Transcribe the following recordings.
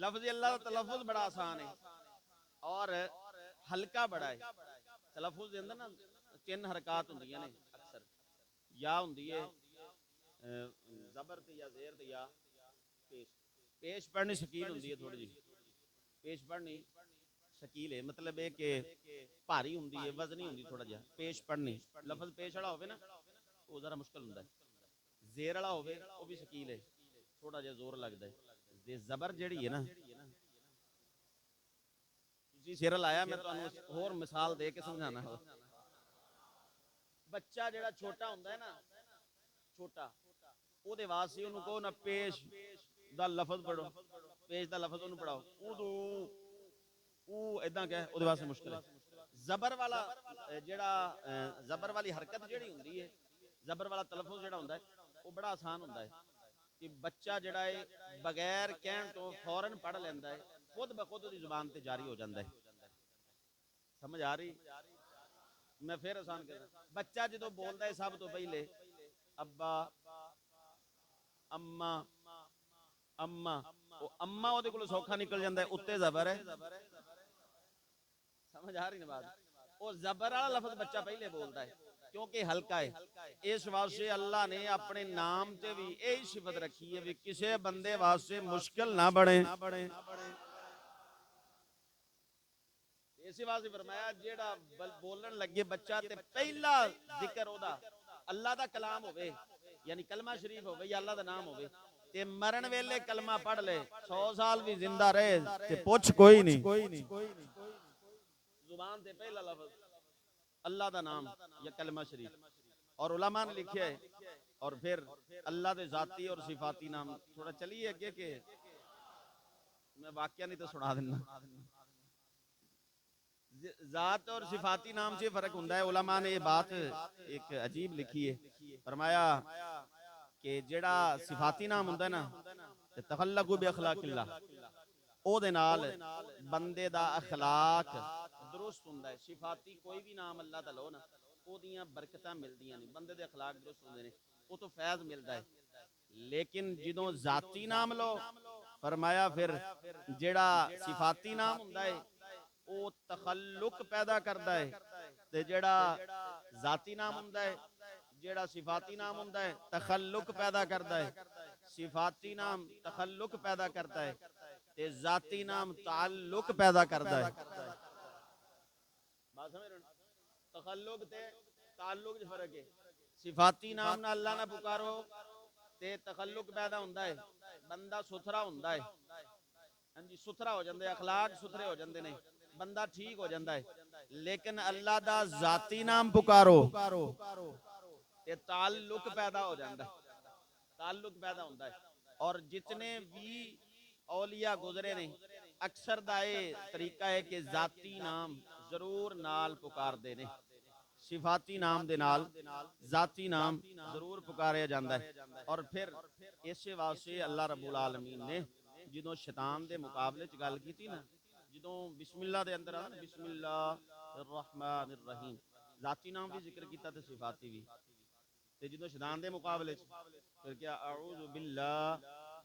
لفظ اللہ کا تلفظ بڑا آسان ہے اور ہلکا بڑا ہے. تلفظ دے اندر نا 3 حرکات ہوندیاں نے اکثر. یا ہوندی ہے زبر تے یا زیر تے یا پیش. پیش پڑھنی شکیل ہوندی ہے تھوڑی جی. پیش پڑھنی شکیل ہے مطلب ہے کہ بھاری ہوندی ہے وزنی ہوندی تھوڑا جہا. پیش پڑھنی لفظ پیش والا ہوے نا وہ ذرا مشکل ہوندا ہے. زیر والا ہوے وہ بھی شکیل ہے تھوڑا جہا زور لگدا ہے. زبر جیڑی ہے نا تسی سر لایا میں تانوں ہور مثال دے کے سمجھانا ہو. بچہ جیڑا چھوٹا ہوندا ہے نا چھوٹا او دے واسطے اونوں کہو نا پیش دا لفظ پڑھو. پیش دا لفظ اونوں پڑھاؤ اودو او ایداں کہ او دے واسطے مشکل ہے. زبر والا جیڑا زبر والی حرکت جیڑی ہوندی ہے زبر والا تلفظ جیڑا ہوندا ہے وہ بڑا آسان ہوندا ہے کہ بچہ جیڑا ہے بغیر کہن تو فوراً پڑھ لیندا ہے. خود بخود دی زبان تے جاری ہو جاندا ہے. سمجھ آ رہی؟ میں پھر آسان کر رہا. بچہ جدو بولدا ہے سب تو پہلے ابا اما اما او اما او دے کولوں سوکھا نکل جاندا ہے. اُتے زبر ہے. سمجھ آ رہی نا بات؟ وہ زبر والا لفظ بچہ پہلے بولدا ہے کیونکہ ہلکا ہے. اس واسطے اللہ نے اپنے نام تے بھی یہی صفت رکھی ہے بھی کسے بندے واسطے مشکل نہ بنے. اسی واسطے فرمایا جیڑا بولن لگے بچہ تے پہلا ذکر او دا اللہ دا کلام ہوئے یعنی کلمہ شریف ہوئے یا اللہ دا نام ہوئے تے مرن ویلے کلمہ پڑھ لے 100 سال بھی زندہ رہے تے پوچھ کوئی نہیں. زبان تے پہلا لفظ اللہ دا نام یا کلمہ شریف. اور علماء نے لکھیا ہے اور پھر اللہ دے ذاتی اور صفاتی نام. تھوڑا چلیے اگے کہ میں واقعہ نہیں تو سنا دینا. ذات اور صفاتی نام سے فرق ہوندا ہے. علماء نے یہ بات ایک عجیب لکھی ہے. فرمایا کہ جڑا صفاتی نام ہوندا ہے نا تخلق باخلاق اللہ او دے نال بندے دا اخلاق درست ہوندا ہے. صفاتی کوئی بھی نام اللہ دا لو نا او دیاں برکتاں ملدیاں نے بندے دے اخلاق درست ہوندے نے او تو فیض ملدا ہے. لیکن جدوں ذاتی نام لو فرمایا پھر جڑا صفاتی نام ہوندا ہے او تخلق پیدا کردا ہے تے جڑا ذاتی نام ہوندا ہے جڑا صفاتی نام ہوندا ہے تخلق پیدا کردا ہے. صفاتی نام تخلق پیدا کرتا ہے تے ذاتی نام تعلق پیدا کردا ہے. بات سمجھ رہے ہو؟ تخلق تے تعلق جو فرق ہے. صفاتی نام نہ اللہ نہ پکارو تے تخلق پیدا ہوندا ہے بندہ ستھرا ہوندا ہے. ہاں جی ستھرا ہو جاندے اخلاق ستھرے ہو جاندے نے بندہ ٹھیک ہو جاندا ہے. لیکن اللہ دا ذاتی نام پکارو تے تعلق پیدا ہو جاندا ہے. تعلق پیدا ہوندا ہے. اور جتنے بھی اولیاء گزرے نے اکثر دا یہ طریقہ ہے کہ ذاتی نام ضرور نال پکار دے نے. صفاتی نام دے نال ذاتی نام ضرور پکاریا جاندا ہے. اور پھر اسی واسطے اللہ رب العالمین نے جدوں شیطان دے مقابلے چ گل کیتی نا جدوں بسم اللہ دے اندر آنا بسم اللہ الرحمن الرحیم ذاتی نام بھی ذکر کیتا تے صفاتی بھی. تے جدوں شیطان دے مقابلے چ پھر کیا اعوذ باللہ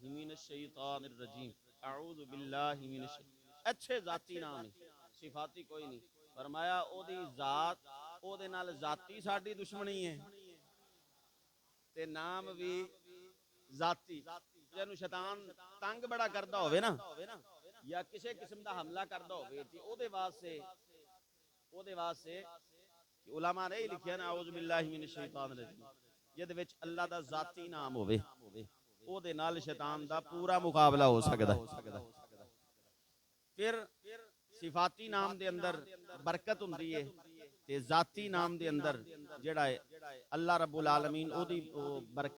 من الشیطان الرجیم اعوذ باللہ من الشیطان. اچھے ذاتی نام ہے صفاتی کوئی نہیں. فرمایا او دی ذات او دے نال ذاتی ساڈی دشمنی ہے تے نام بھی ذاتی. جنوں شیطان تنگ بڑا کردا ہوئے نا یا کسے قسم دا حملہ کردا ہوئے تے او دے واسطے علماء نے لکھیا نا اعوذ باللہ من الشیطان الرجیم جے وچ اللہ دا ذاتی نام ہوئے او دے نال شیطان دا پورا مقابلہ ہو سکدا ہے. پھر صفاتی نام دے اندر برکت ہوندی ہے تے ذاتی نام دے اندر جڑا ہے اللہ رب العالمین او دی برکت